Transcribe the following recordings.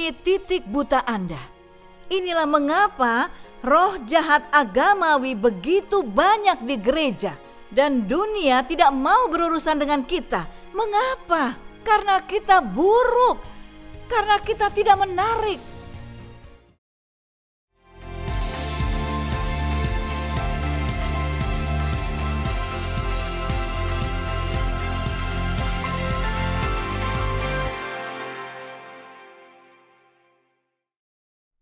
ini titik buta Anda. Inilah mengapa roh jahat agamawi begitu banyak di gereja. Dan dunia tidak mau berurusan dengan kita. Mengapa? Karena kita buruk. Karena kita tidak menarik.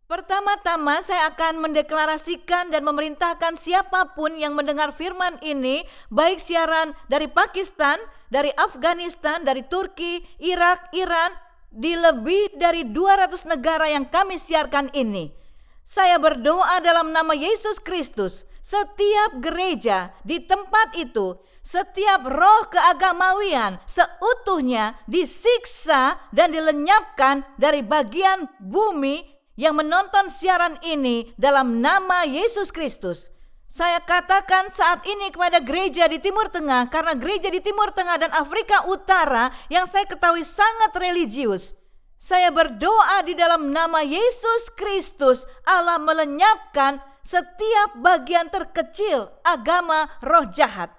Pertama-tama saya akan mendeklarasikan dan memerintahkan siapapun yang mendengar firman ini, baik siaran dari Pakistan, dari Afghanistan, dari Turki, Irak, Iran, di lebih dari 200 negara yang kami siarkan ini. Saya berdoa dalam nama Yesus Kristus, setiap gereja di tempat itu, setiap roh keagamawian seutuhnya disiksa dan dilenyapkan dari bagian bumi yang menonton siaran ini dalam nama Yesus Kristus. Saya katakan saat ini kepada gereja di Timur Tengah, karena gereja di Timur Tengah dan Afrika Utara yang saya ketahui sangat religius. Saya berdoa di dalam nama Yesus Kristus, Allah melenyapkan setiap bagian terkecil agama roh jahat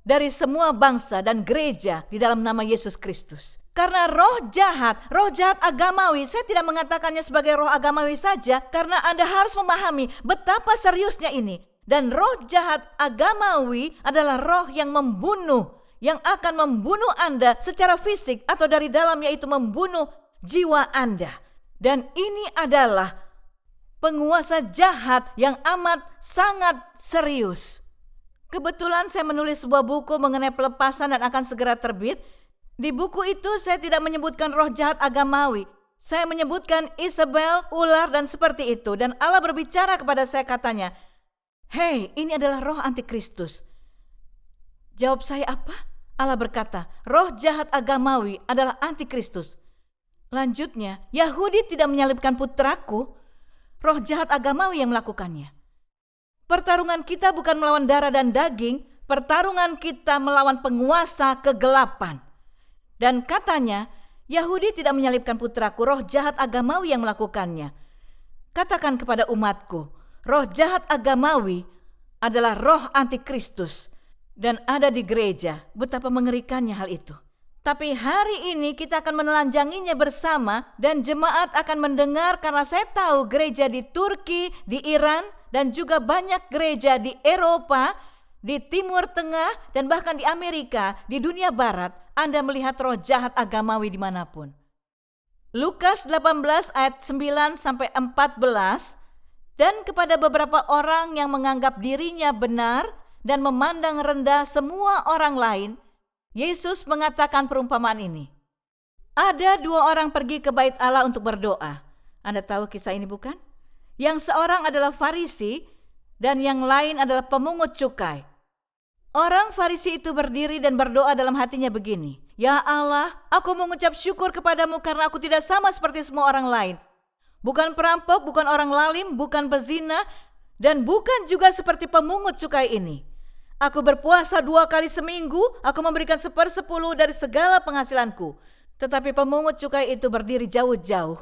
dari semua bangsa dan gereja di dalam nama Yesus Kristus. Karena roh jahat agamawi, saya tidak mengatakannya sebagai roh agamawi saja, karena Anda harus memahami betapa seriusnya ini. Dan roh jahat agamawi adalah roh yang membunuh, yang akan membunuh Anda secara fisik atau dari dalam, yaitu membunuh jiwa Anda. Dan ini adalah penguasa jahat yang amat sangat serius. Kebetulan saya menulis sebuah buku mengenai pelepasan dan akan segera terbit. Di buku itu saya tidak menyebutkan roh jahat agamawi. Saya menyebutkan Isabel, ular, dan seperti itu. Dan Allah berbicara kepada saya, katanya, "Hei, ini adalah roh antikristus." Jawab saya apa? Allah berkata, roh jahat agamawi adalah antikristus. Lanjutnya, Yahudi tidak menyalibkan putraku. Roh jahat agamawi yang melakukannya. Pertarungan kita bukan melawan darah dan daging. Pertarungan kita melawan penguasa kegelapan. Dan katanya, Yahudi tidak menyalibkan putraku, roh jahat agamawi yang melakukannya. Katakan kepada umatku, roh jahat agamawi adalah roh antikristus dan ada di gereja. Betapa mengerikannya hal itu. Tapi hari ini kita akan menelanjanginya bersama dan jemaat akan mendengar, karena saya tahu gereja di Turki, di Iran, dan juga banyak gereja di Eropa, di Timur Tengah, dan bahkan di Amerika, di dunia barat. Anda melihat roh jahat agamawi dimanapun. Lukas 18 ayat 9-14, dan kepada beberapa orang yang menganggap dirinya benar dan memandang rendah semua orang lain, Yesus mengatakan perumpamaan ini. Ada 2 orang pergi ke bait Allah untuk berdoa. Anda tahu kisah ini bukan? Yang seorang adalah Farisi dan yang lain adalah pemungut cukai. Orang Farisi itu berdiri dan berdoa dalam hatinya begini, "Ya Allah, aku mengucap syukur kepadamu karena aku tidak sama seperti semua orang lain. Bukan perampok, bukan orang lalim, bukan pezina, dan bukan juga seperti pemungut cukai ini. Aku berpuasa 2 kali seminggu, aku memberikan 1/10 dari segala penghasilanku." Tetapi pemungut cukai itu berdiri jauh-jauh.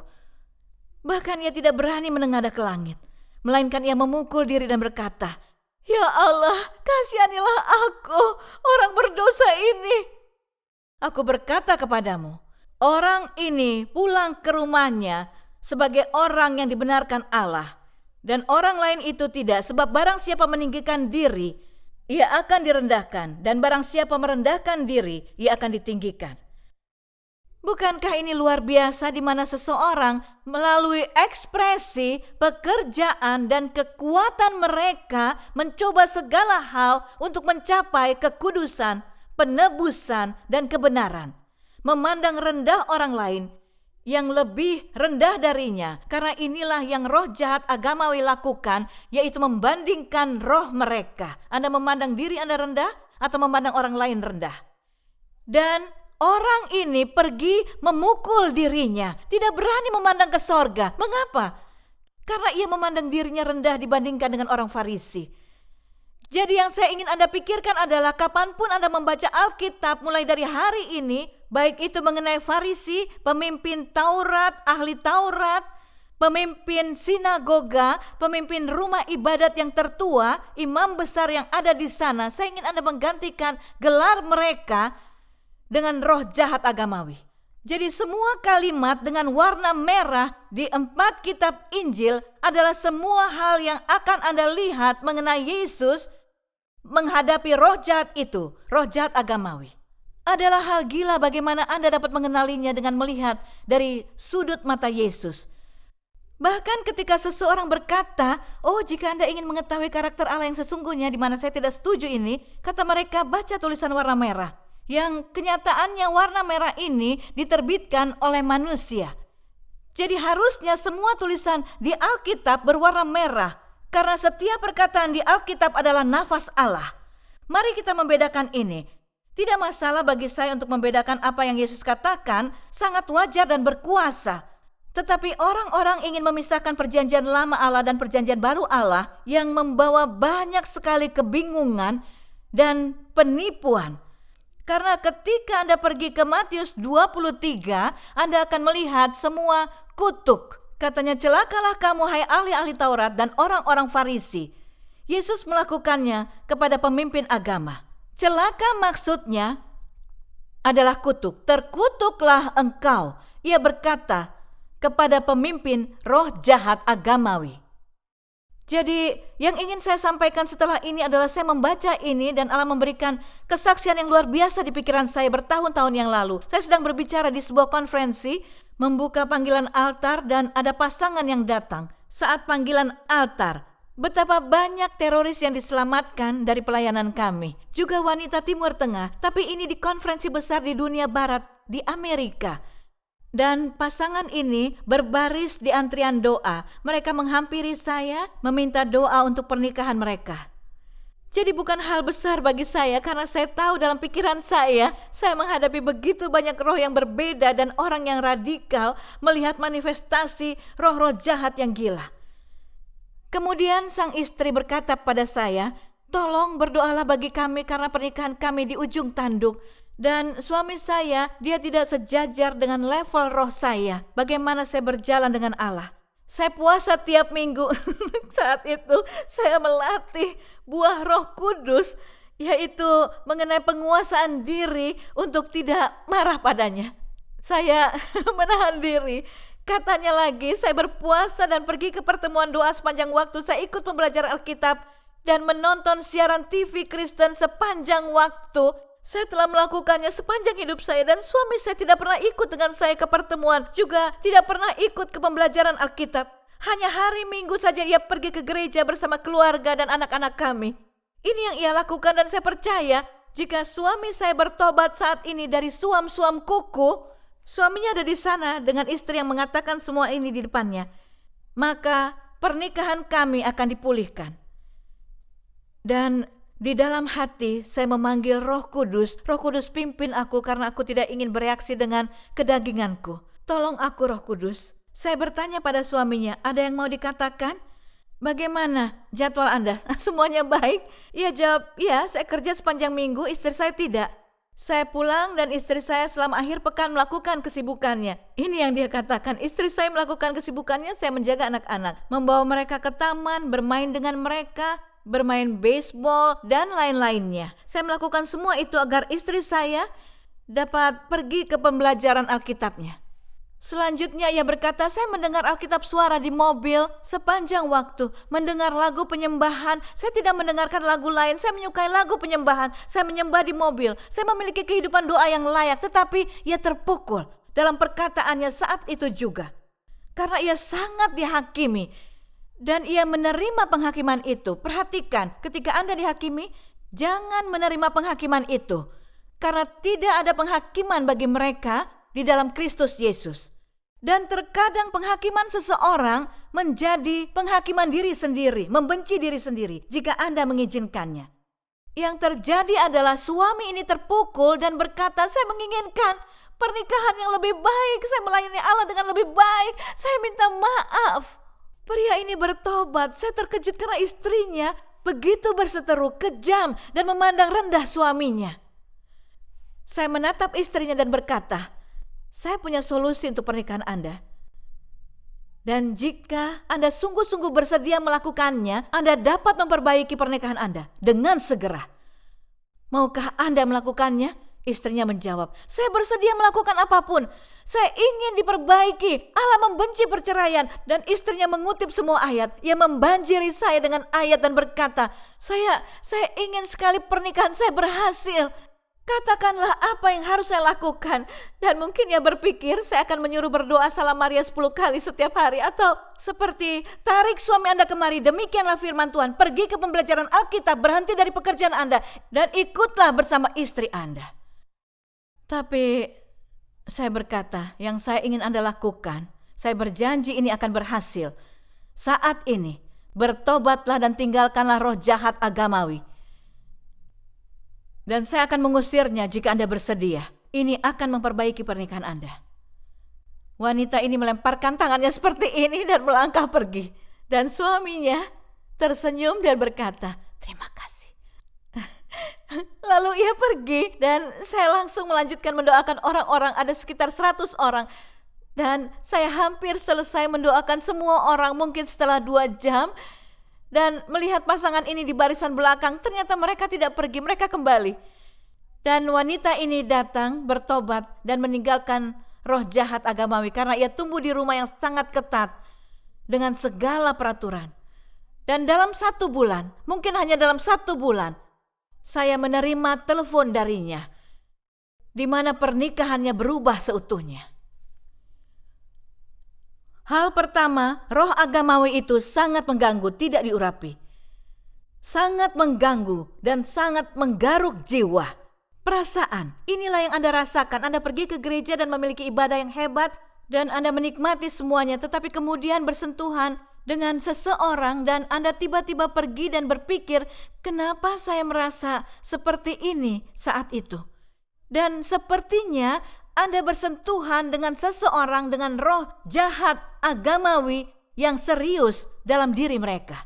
Bahkan ia tidak berani menengadah ke langit, melainkan ia memukul diri dan berkata, "Ya Allah, kasihanilah aku, orang berdosa ini." Aku berkata kepadamu, orang ini pulang ke rumahnya sebagai orang yang dibenarkan Allah. Dan orang lain itu tidak, sebab barang siapa meninggikan diri, ia akan direndahkan. Dan barang siapa merendahkan diri, ia akan ditinggikan. Bukankah ini luar biasa, di mana seseorang melalui ekspresi, pekerjaan, dan kekuatan mereka mencoba segala hal untuk mencapai kekudusan, penebusan, dan kebenaran. Memandang rendah orang lain yang lebih rendah darinya, karena inilah yang roh jahat agamawi lakukan, yaitu membandingkan roh mereka. Anda memandang diri Anda rendah atau memandang orang lain rendah? Dan orang ini pergi memukul dirinya, tidak berani memandang ke sorga. Mengapa? Karena ia memandang dirinya rendah dibandingkan dengan orang Farisi. Jadi yang saya ingin Anda pikirkan adalah kapanpun Anda membaca Alkitab mulai dari hari ini, baik itu mengenai Farisi, pemimpin Taurat, ahli Taurat, pemimpin sinagoga, pemimpin rumah ibadat yang tertua, imam besar yang ada di sana. Saya ingin Anda menggantikan gelar mereka dengan roh jahat agamawi. Jadi semua kalimat dengan warna merah di 4 kitab Injil adalah semua hal yang akan Anda lihat mengenai Yesus menghadapi roh jahat itu, roh jahat agamawi. Adalah hal gila bagaimana Anda dapat mengenalinya dengan melihat dari sudut mata Yesus. Bahkan ketika seseorang berkata, oh jika Anda ingin mengetahui karakter Allah yang sesungguhnya, di mana saya tidak setuju ini, kata mereka baca tulisan warna merah. Yang kenyataannya warna merah ini diterbitkan oleh manusia. Jadi harusnya semua tulisan di Alkitab berwarna merah, karena setiap perkataan di Alkitab adalah nafas Allah. Mari kita membedakan ini. Tidak masalah bagi saya untuk membedakan apa yang Yesus katakan, sangat wajar dan berkuasa. Tetapi orang-orang ingin memisahkan perjanjian lama Allah dan perjanjian baru Allah yang membawa banyak sekali kebingungan dan penipuan. Karena ketika Anda pergi ke Matius 23, Anda akan melihat semua kutuk. Katanya, celakalah kamu hai ahli-ahli Taurat dan orang-orang Farisi. Yesus melakukannya kepada pemimpin agama. Celaka maksudnya adalah kutuk. Terkutuklah engkau. Ia berkata kepada pemimpin roh jahat agamawi. Jadi yang ingin saya sampaikan setelah ini adalah saya membaca ini dan Allah memberikan kesaksian yang luar biasa di pikiran saya bertahun-tahun yang lalu. Saya sedang berbicara di sebuah konferensi, membuka panggilan altar dan ada pasangan yang datang. Saat panggilan altar, betapa banyak teroris yang diselamatkan dari pelayanan kami. Juga wanita Timur Tengah, tapi ini di konferensi besar di dunia barat, di Amerika. Dan pasangan ini berbaris di antrian doa. Mereka menghampiri saya, meminta doa untuk pernikahan mereka. Jadi bukan hal besar bagi saya karena saya tahu dalam pikiran saya menghadapi begitu banyak roh yang berbeda dan orang yang radikal melihat manifestasi roh-roh jahat yang gila. Kemudian sang istri berkata pada saya, tolong berdoalah bagi kami karena pernikahan kami di ujung tanduk. Dan suami saya, dia tidak sejajar dengan level roh saya. Bagaimana saya berjalan dengan Allah. Saya puasa tiap minggu. Saat itu saya melatih buah Roh Kudus, yaitu mengenai penguasaan diri untuk tidak marah padanya. Saya menahan diri. Katanya lagi, saya berpuasa dan pergi ke pertemuan doa sepanjang waktu. Saya ikut pembelajaran Alkitab dan menonton siaran TV Kristen sepanjang waktu. Saya telah melakukannya sepanjang hidup saya dan suami saya tidak pernah ikut dengan saya ke pertemuan, juga tidak pernah ikut ke pembelajaran Alkitab. Hanya hari Minggu saja ia pergi ke gereja bersama keluarga dan anak-anak kami. Ini yang ia lakukan dan saya percaya jika suami saya bertobat saat ini dari suam-suam kuku, suaminya ada di sana dengan istri yang mengatakan semua ini di depannya, maka pernikahan kami akan dipulihkan. Dan di dalam hati saya memanggil Roh Kudus pimpin aku karena aku tidak ingin bereaksi dengan kedaginganku. Tolong aku Roh Kudus. Saya bertanya pada suaminya, ada yang mau dikatakan? Bagaimana jadwal Anda? Semuanya baik? Ia jawab, ya saya kerja sepanjang minggu, istri saya tidak. Saya pulang dan istri saya selama akhir pekan melakukan kesibukannya. Ini yang dia katakan, istri saya melakukan kesibukannya, saya menjaga anak-anak. Membawa mereka ke taman, bermain dengan mereka, bermain baseball, dan lain-lainnya. Saya melakukan semua itu agar istri saya dapat pergi ke pembelajaran Alkitabnya. Selanjutnya ia berkata, saya mendengar Alkitab suara di mobil sepanjang waktu. Mendengar lagu penyembahan, saya tidak mendengarkan lagu lain. Saya menyukai lagu penyembahan, saya menyembah di mobil. Saya memiliki kehidupan doa yang layak, tetapi ia terpukul dalam perkataannya saat itu juga. Karena ia sangat dihakimi. Dan ia menerima penghakiman itu. Perhatikan, ketika Anda dihakimi, jangan menerima penghakiman itu. Karena tidak ada penghakiman bagi mereka di dalam Kristus Yesus. Dan terkadang penghakiman seseorang menjadi penghakiman diri sendiri, membenci diri sendiri jika Anda mengizinkannya. Yang terjadi adalah suami ini terpukul dan berkata, saya menginginkan pernikahan yang lebih baik, saya melayani Allah dengan lebih baik, saya minta maaf. Pria ini bertobat. Saya terkejut karena istrinya begitu berseteru, kejam, dan memandang rendah suaminya. Saya menatap istrinya dan berkata, saya punya solusi untuk pernikahan Anda. Dan jika Anda sungguh-sungguh bersedia melakukannya, Anda dapat memperbaiki pernikahan Anda dengan segera. Maukah Anda melakukannya? Istrinya menjawab, saya bersedia melakukan apapun. Saya ingin diperbaiki. Allah membenci perceraian. Dan istrinya mengutip semua ayat. Ia membanjiri saya dengan ayat dan berkata, saya ingin sekali pernikahan saya berhasil. Katakanlah apa yang harus saya lakukan. Dan mungkin ia berpikir saya akan menyuruh berdoa salam Maria 10 kali setiap hari. Atau seperti, tarik suami Anda kemari, demikianlah firman Tuhan. Pergi ke pembelajaran Alkitab, berhenti dari pekerjaan Anda, dan ikutlah bersama istri Anda. Tapi saya berkata, yang saya ingin Anda lakukan, saya berjanji ini akan berhasil. Saat ini, bertobatlah dan tinggalkanlah roh jahat agamawi. Dan saya akan mengusirnya jika Anda bersedia. Ini akan memperbaiki pernikahan Anda. Wanita ini melemparkan tangannya seperti ini dan melangkah pergi. Dan suaminya tersenyum dan berkata, terima kasih. Lalu ia pergi dan saya langsung melanjutkan mendoakan orang-orang, ada sekitar 100 orang. Dan saya hampir selesai mendoakan semua orang mungkin setelah 2 jam. Dan melihat pasangan ini di barisan belakang, ternyata mereka tidak pergi, mereka kembali. Dan wanita ini datang bertobat dan meninggalkan roh jahat agamawi karena ia tumbuh di rumah yang sangat ketat dengan segala peraturan. Dan dalam 1 bulan, mungkin hanya dalam 1 bulan, saya menerima telepon darinya, di mana pernikahannya berubah seutuhnya. Hal pertama, roh agamawi itu sangat mengganggu, tidak diurapi. Sangat mengganggu dan sangat menggaruk jiwa. Perasaan, inilah yang Anda rasakan. Anda pergi ke gereja dan memiliki ibadah yang hebat, dan Anda menikmati semuanya, tetapi kemudian bersentuhan dengan seseorang dan Anda tiba-tiba pergi dan berpikir, kenapa saya merasa seperti ini saat itu? Dan sepertinya Anda bersentuhan dengan seseorang dengan roh jahat agamawi yang serius dalam diri mereka.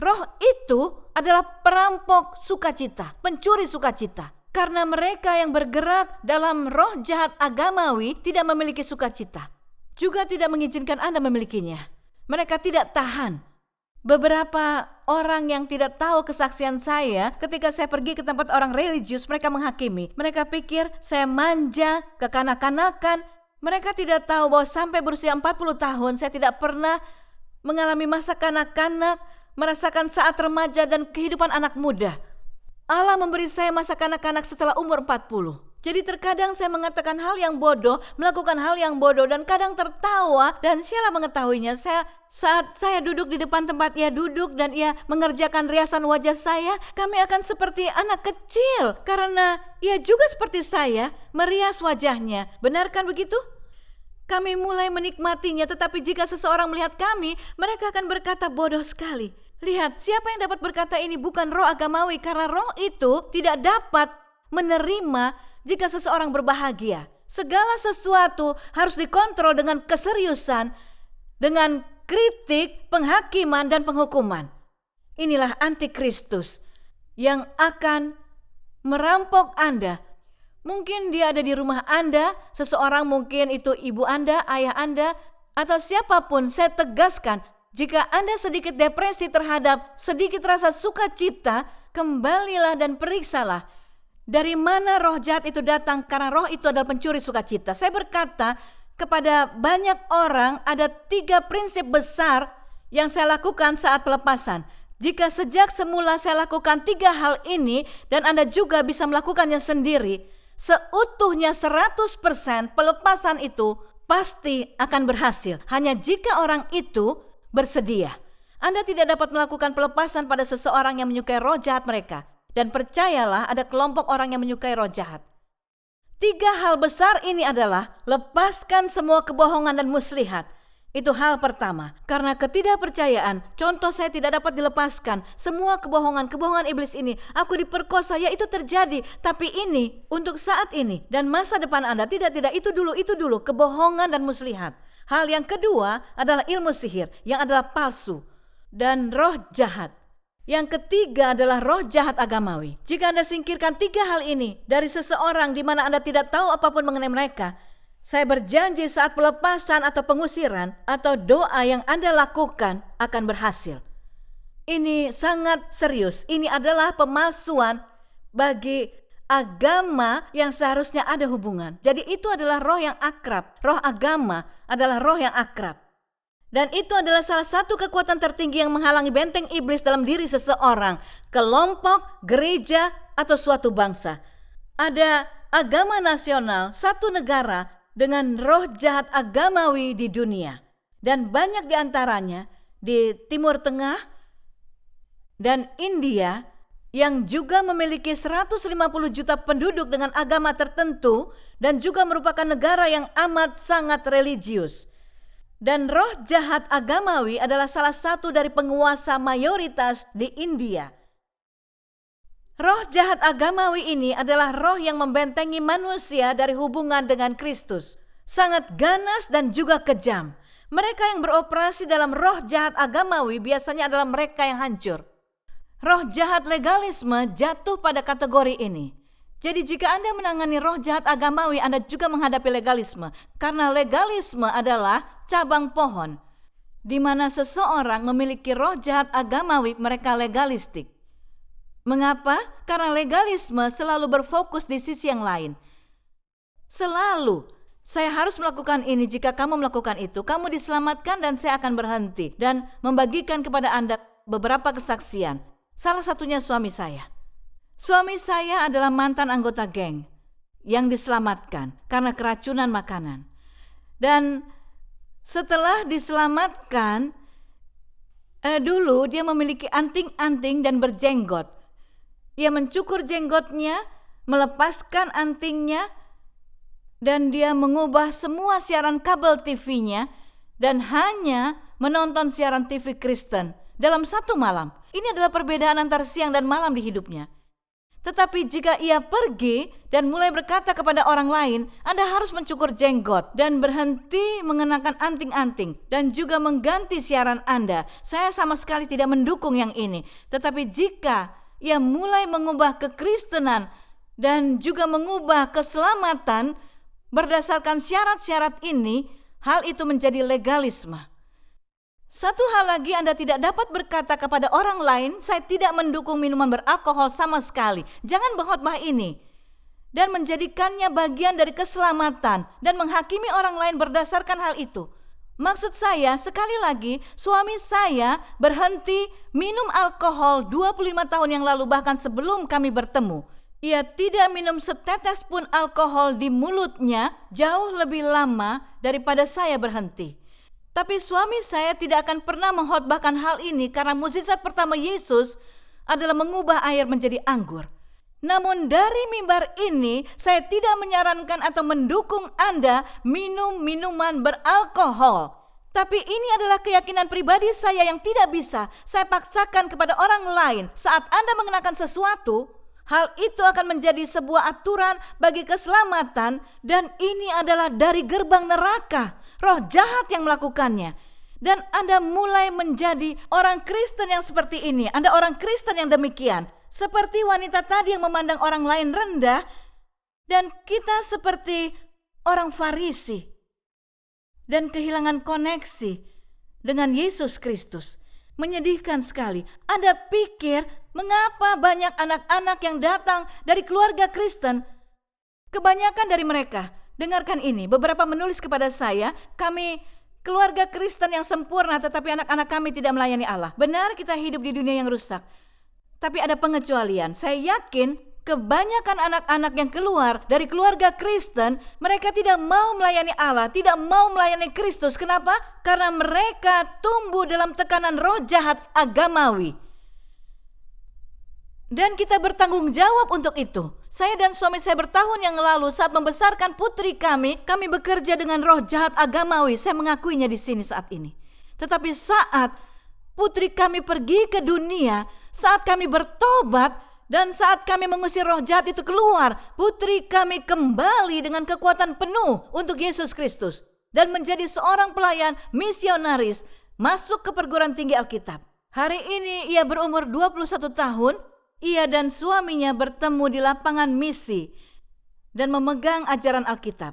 Roh itu adalah perampok sukacita, pencuri sukacita. Karena mereka yang bergerak dalam roh jahat agamawi tidak memiliki sukacita, juga tidak mengizinkan Anda memilikinya. Mereka tidak tahan. Beberapa orang yang tidak tahu kesaksian saya, ketika saya pergi ke tempat orang religius, mereka menghakimi. Mereka pikir saya manja, kekanak-kanakan. Mereka tidak tahu bahwa sampai berusia 40 tahun saya tidak pernah mengalami masa kanak-kanak, merasakan saat remaja dan kehidupan anak muda. Allah memberi saya masa kanak-kanak setelah umur 40. Jadi terkadang saya mengatakan hal yang bodoh, melakukan hal yang bodoh, dan kadang tertawa, dan Sheila mengetahuinya. Saat saya duduk di depan tempat ia duduk dan ia mengerjakan riasan wajah saya, kami akan seperti anak kecil karena ia juga seperti saya merias wajahnya. Benarkan begitu? Kami mulai menikmatinya, tetapi jika seseorang melihat kami, mereka akan berkata bodoh sekali. Lihat, siapa yang dapat berkata ini bukan roh agamawi, karena roh itu tidak dapat menerima jika seseorang berbahagia. Segala sesuatu harus dikontrol dengan keseriusan, dengan kritik, penghakiman, dan penghukuman. Inilah antikristus yang akan merampok Anda. Mungkin dia ada di rumah Anda, seseorang mungkin itu ibu Anda, ayah Anda, atau siapapun. Saya tegaskan, jika Anda sedikit depresi terhadap sedikit rasa sukacita, kembalilah dan periksalah dari mana roh jahat itu datang, karena roh itu adalah pencuri sukacita. Saya berkata kepada banyak orang, ada 3 prinsip besar yang saya lakukan saat pelepasan. Jika sejak semula saya lakukan 3 hal ini dan Anda juga bisa melakukannya sendiri, seutuhnya 100% pelepasan itu pasti akan berhasil. Hanya jika orang itu bersedia. Anda tidak dapat melakukan pelepasan pada seseorang yang menyukai roh jahat mereka. Dan percayalah, ada kelompok orang yang menyukai roh jahat. 3 hal besar ini adalah lepaskan semua kebohongan dan muslihat. Itu hal pertama. Karena ketidakpercayaan, contoh saya tidak dapat dilepaskan. Semua kebohongan iblis ini, aku diperkosa, ya itu terjadi. Tapi ini, untuk saat ini dan masa depan Anda, tidak, itu dulu, kebohongan dan muslihat. Hal yang kedua adalah ilmu sihir yang adalah palsu dan roh jahat. Yang ketiga adalah roh jahat agamawi. Jika Anda singkirkan 3 hal ini dari seseorang di mana Anda tidak tahu apapun mengenai mereka, saya berjanji saat pelepasan atau pengusiran atau doa yang Anda lakukan akan berhasil. Ini sangat serius. Ini adalah pemalsuan bagi agama yang seharusnya ada hubungan. Jadi itu adalah roh yang akrab. Roh agama adalah roh yang akrab. Dan itu adalah salah satu kekuatan tertinggi yang menghalangi benteng iblis dalam diri seseorang, kelompok, gereja, atau suatu bangsa. Ada agama nasional, satu negara dengan roh jahat agamawi di dunia. Dan banyak di antaranya di Timur Tengah dan India yang juga memiliki 150 juta penduduk dengan agama tertentu dan juga merupakan negara yang amat sangat religius. Dan roh jahat agamawi adalah salah satu dari penguasa mayoritas di India. Roh jahat agamawi ini adalah roh yang membentengi manusia dari hubungan dengan Kristus. Sangat ganas dan juga kejam. Mereka yang beroperasi dalam roh jahat agamawi biasanya adalah mereka yang hancur. Roh jahat legalisme jatuh pada kategori ini. Jadi jika Anda menangani roh jahat agamawi, Anda juga menghadapi legalisme. Karena legalisme adalah cabang pohon, di mana seseorang memiliki roh jahat agamawi, mereka legalistik. Mengapa? Karena legalisme selalu berfokus di sisi yang lain. Selalu, saya harus melakukan ini, jika kamu melakukan itu, kamu diselamatkan dan saya akan berhenti. Dan membagikan kepada Anda beberapa kesaksian. Salah satunya suami saya. Suami saya adalah mantan anggota geng yang diselamatkan karena keracunan makanan. Dan setelah diselamatkan, dulu dia memiliki anting-anting dan berjenggot. Ia mencukur jenggotnya, melepaskan antingnya, dan dia mengubah semua siaran kabel TV-nya dan hanya menonton siaran TV Kristen dalam satu malam. Ini adalah perbedaan antara siang dan malam di hidupnya. Tetapi jika ia pergi dan mulai berkata kepada orang lain, Anda harus mencukur jenggot dan berhenti mengenakan anting-anting dan juga mengganti siaran Anda. Saya sama sekali tidak mendukung yang ini. Tetapi jika ia mulai mengubah kekristenan dan juga mengubah keselamatan berdasarkan syarat-syarat ini, hal itu menjadi legalisme. Satu hal lagi, Anda tidak dapat berkata kepada orang lain, saya tidak mendukung minuman beralkohol sama sekali. Jangan berkhotbah ini. Dan menjadikannya bagian dari keselamatan dan menghakimi orang lain berdasarkan hal itu. Maksud saya, sekali lagi, suami saya berhenti minum alkohol 25 tahun yang lalu, bahkan sebelum kami bertemu. Ia tidak minum setetes pun alkohol di mulutnya jauh lebih lama daripada saya berhenti. Tapi suami saya tidak akan pernah mengkhotbahkan hal ini karena mukjizat pertama Yesus adalah mengubah air menjadi anggur. Namun dari mimbar ini saya tidak menyarankan atau mendukung Anda minum minuman beralkohol. Tapi ini adalah keyakinan pribadi saya yang tidak bisa saya paksakan kepada orang lain. Saat Anda mengenakan sesuatu, hal itu akan menjadi sebuah aturan bagi keselamatan dan ini adalah dari gerbang neraka. Roh jahat yang melakukannya. Dan Anda mulai menjadi orang Kristen yang seperti ini. Anda orang Kristen yang demikian. Seperti wanita tadi yang memandang orang lain rendah. Dan kita seperti orang Farisi. Dan kehilangan koneksi dengan Yesus Kristus. Menyedihkan sekali. Anda pikir mengapa banyak anak-anak yang datang dari keluarga Kristen? Kebanyakan dari mereka, dengarkan ini, beberapa menulis kepada saya, kami keluarga Kristen yang sempurna tetapi anak-anak kami tidak melayani Allah. Benar, kita hidup di dunia yang rusak. Tapi ada pengecualian. Saya yakin kebanyakan anak-anak yang keluar dari keluarga Kristen, mereka tidak mau melayani Allah, tidak mau melayani Kristus. Kenapa? Karena mereka tumbuh dalam tekanan roh jahat agamawi. Dan kita bertanggung jawab untuk itu. Saya dan suami saya bertahun yang lalu saat membesarkan putri kami bekerja dengan roh jahat agamawi. Saya mengakuinya di sini saat ini. Tetapi saat putri kami pergi ke dunia, saat kami bertobat dan saat kami mengusir roh jahat itu keluar, putri kami kembali dengan kekuatan penuh untuk Yesus Kristus dan menjadi seorang pelayan misionaris, masuk ke perguruan tinggi Alkitab. Hari ini ia berumur 21 tahun. Ia dan suaminya bertemu di lapangan misi dan memegang ajaran Alkitab.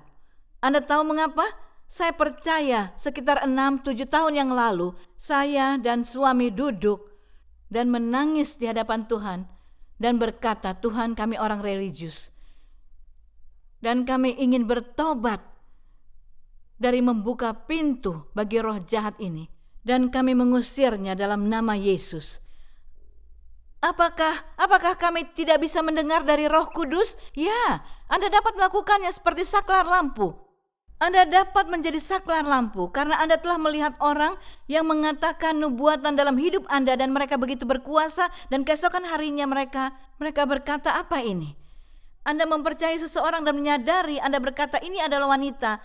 Anda tahu mengapa? Saya percaya sekitar 6-7 tahun yang lalu, saya dan suami duduk dan menangis di hadapan Tuhan dan berkata, Tuhan, kami orang religius dan kami ingin bertobat dari membuka pintu bagi roh jahat ini, dan kami mengusirnya dalam nama Yesus. Apakah kami tidak bisa mendengar dari Roh Kudus? Ya, Anda dapat melakukannya seperti saklar lampu. Anda dapat menjadi saklar lampu karena Anda telah melihat orang yang mengatakan nubuatan dalam hidup Anda dan mereka begitu berkuasa, dan keesokan harinya mereka berkata, apa ini? Anda mempercayai seseorang dan menyadari Anda berkata ini adalah wanita,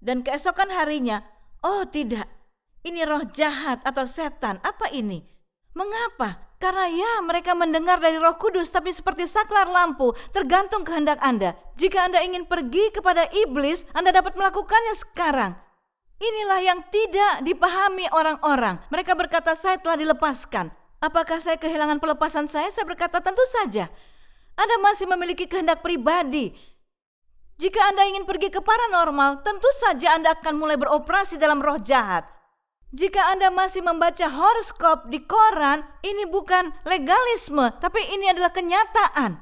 dan keesokan harinya, oh tidak, ini roh jahat atau setan. Apa ini? Mengapa? Karena ya, mereka mendengar dari Roh Kudus, tapi seperti saklar lampu, tergantung kehendak Anda. Jika Anda ingin pergi kepada iblis, Anda dapat melakukannya sekarang. Inilah yang tidak dipahami orang-orang. Mereka berkata, saya telah dilepaskan. Apakah saya kehilangan pelepasan saya? Saya berkata, tentu saja. Anda masih memiliki kehendak pribadi. Jika Anda ingin pergi ke paranormal, tentu saja Anda akan mulai beroperasi dalam roh jahat. Jika Anda masih membaca horoskop di koran, ini bukan legalisme, tapi ini adalah kenyataan.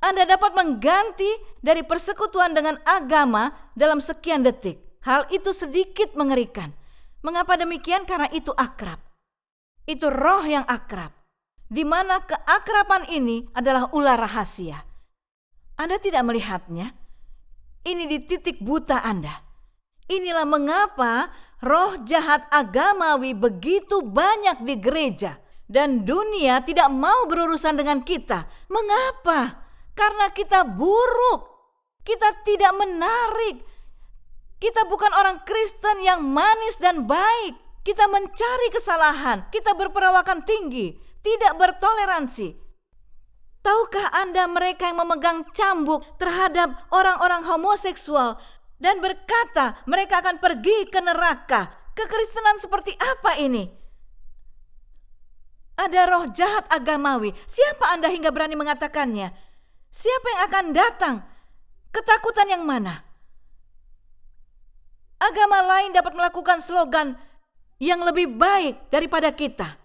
Anda dapat mengganti dari persekutuan dengan agama dalam sekian detik. Hal itu sedikit mengerikan. Mengapa demikian? Karena itu akrab. Itu roh yang akrab, di mana keakraban ini adalah ular rahasia. Anda tidak melihatnya. Ini di titik buta Anda. Inilah mengapa roh jahat agamawi begitu banyak di gereja, dan dunia tidak mau berurusan dengan kita. Mengapa? Karena kita buruk. Kita tidak menarik. Kita bukan orang Kristen yang manis dan baik. Kita mencari kesalahan. Kita berperawakan tinggi, tidak bertoleransi. Tahukah Anda mereka yang memegang cambuk terhadap orang-orang homoseksual dan berkata mereka akan pergi ke neraka? Kekristenan seperti apa ini? Ada roh jahat agamawi. Siapa Anda hingga berani mengatakannya? Siapa yang akan datang? Ketakutan yang mana? Agama lain dapat melakukan slogan yang lebih baik daripada kita.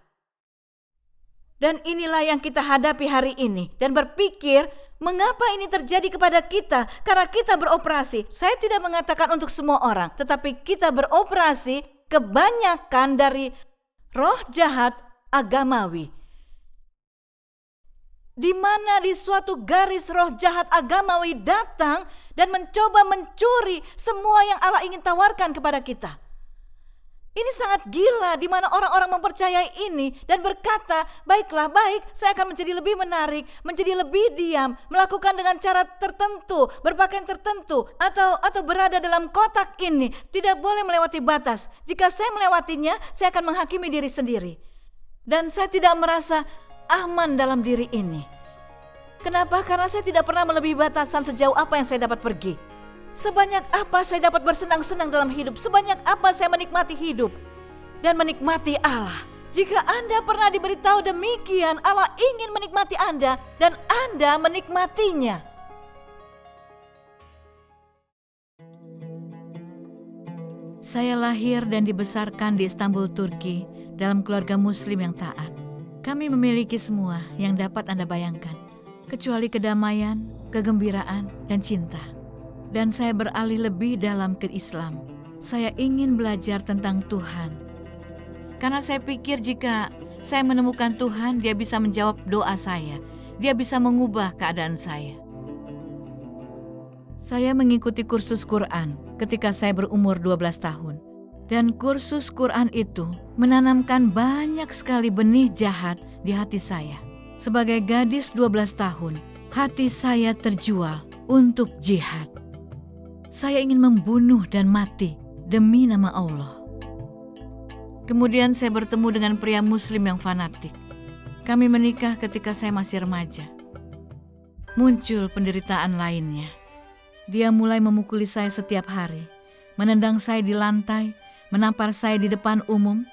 Dan inilah yang kita hadapi hari ini. Dan berpikir, mengapa ini terjadi kepada kita? Karena kita beroperasi. Saya tidak mengatakan untuk semua orang, tetapi kita beroperasi kebanyakan dari roh jahat agamawi. Di mana di suatu garis roh jahat agamawi datang dan mencoba mencuri semua yang Allah ingin tawarkan kepada kita. Ini sangat gila, di mana orang-orang mempercayai ini dan berkata, baiklah, baik, saya akan menjadi lebih menarik, menjadi lebih diam, melakukan dengan cara tertentu, berpakaian tertentu, atau berada dalam kotak ini, tidak boleh melewati batas. Jika saya melewatinya, saya akan menghakimi diri sendiri. Dan saya tidak merasa aman dalam diri ini. Kenapa? Karena saya tidak pernah melebihi batasan sejauh apa yang saya dapat pergi. Sebanyak apa saya dapat bersenang-senang dalam hidup, sebanyak apa saya menikmati hidup dan menikmati Allah. Jika Anda pernah diberitahu demikian, Allah ingin menikmati Anda dan Anda menikmatinya. Saya lahir dan dibesarkan di Istanbul, Turki, dalam keluarga Muslim yang taat. Kami memiliki semua yang dapat Anda bayangkan, kecuali kedamaian, kegembiraan, dan cinta. Dan saya beralih lebih dalam ke Islam. Saya ingin belajar tentang Tuhan. Karena saya pikir jika saya menemukan Tuhan, Dia bisa menjawab doa saya. Dia bisa mengubah keadaan saya. Saya mengikuti kursus Quran ketika saya berumur 12 tahun. Dan kursus Quran itu menanamkan banyak sekali benih jahat di hati saya. Sebagai gadis 12 tahun, hati saya terjual untuk jihad. Saya ingin membunuh dan mati demi nama Allah. Kemudian saya bertemu dengan pria Muslim yang fanatik. Kami menikah ketika saya masih remaja. Muncul penderitaan lainnya. Dia mulai memukuli saya setiap hari, menendang saya di lantai, menampar saya di depan umum.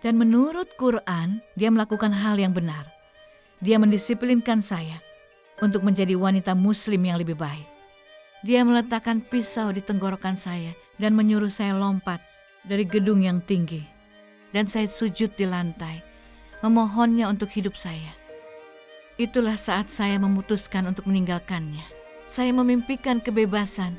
Dan menurut Quran, dia melakukan hal yang benar. Dia mendisiplinkan saya untuk menjadi wanita muslim yang lebih baik. Dia meletakkan pisau di tenggorokan saya dan menyuruh saya lompat dari gedung yang tinggi. Dan saya sujud di lantai, memohonnya untuk hidup saya. Itulah saat saya memutuskan untuk meninggalkannya. Saya memimpikan kebebasan.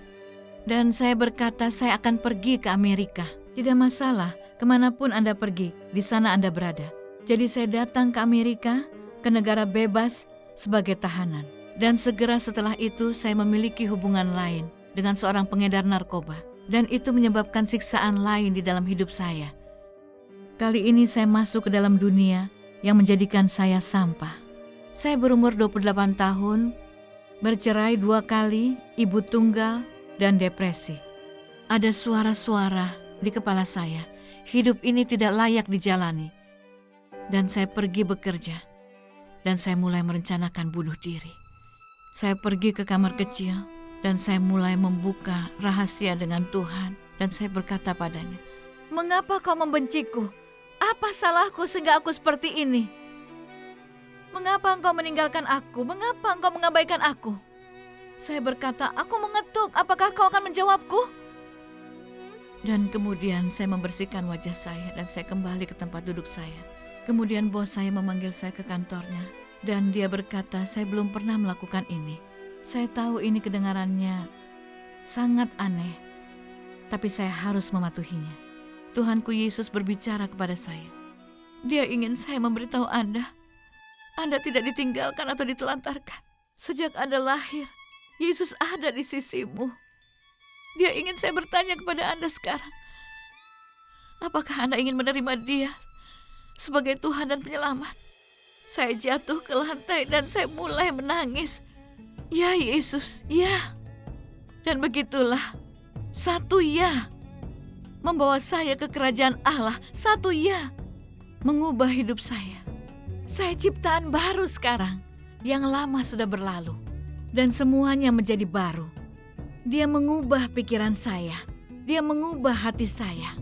Dan saya berkata saya akan pergi ke Amerika. Tidak masalah, kemanapun Anda pergi, di sana Anda berada. Jadi saya datang ke Amerika, ke negara bebas sebagai tahanan. Dan segera setelah itu saya memiliki hubungan lain dengan seorang pengedar narkoba. Dan itu menyebabkan siksaan lain di dalam hidup saya. Kali ini saya masuk ke dalam dunia yang menjadikan saya sampah. Saya berumur 28 tahun, bercerai 2 kali, ibu tunggal, dan depresi. Ada suara-suara di kepala saya, hidup ini tidak layak dijalani. Dan saya pergi bekerja, dan saya mulai merencanakan bunuh diri. Saya pergi ke kamar kecil, dan saya mulai membuka rahasia dengan Tuhan, dan saya berkata padanya, "Mengapa kau membenciku? Apa salahku sehingga aku seperti ini? Mengapa engkau meninggalkan aku? Mengapa engkau mengabaikan aku?" Saya berkata, "Aku mengetuk, apakah kau akan menjawabku?" Dan kemudian saya membersihkan wajah saya dan saya kembali ke tempat duduk saya. Kemudian bos saya memanggil saya ke kantornya dan dia berkata, "Saya belum pernah melakukan ini. Saya tahu ini kedengarannya sangat aneh, tapi saya harus mematuhinya. Tuhanku Yesus berbicara kepada saya. Dia ingin saya memberitahu Anda tidak ditinggalkan atau ditelantarkan. Sejak Anda lahir, Yesus ada di sisimu. Dia ingin saya bertanya kepada Anda sekarang. Apakah Anda ingin menerima Dia sebagai Tuhan dan Penyelamat?" Saya jatuh ke lantai dan saya mulai menangis. "Ya Yesus, ya." Dan begitulah, satu ya membawa saya ke kerajaan Allah. Satu ya mengubah hidup saya. Saya ciptaan baru sekarang. Yang lama sudah berlalu dan semuanya menjadi baru. Dia mengubah pikiran saya. Dia mengubah hati saya.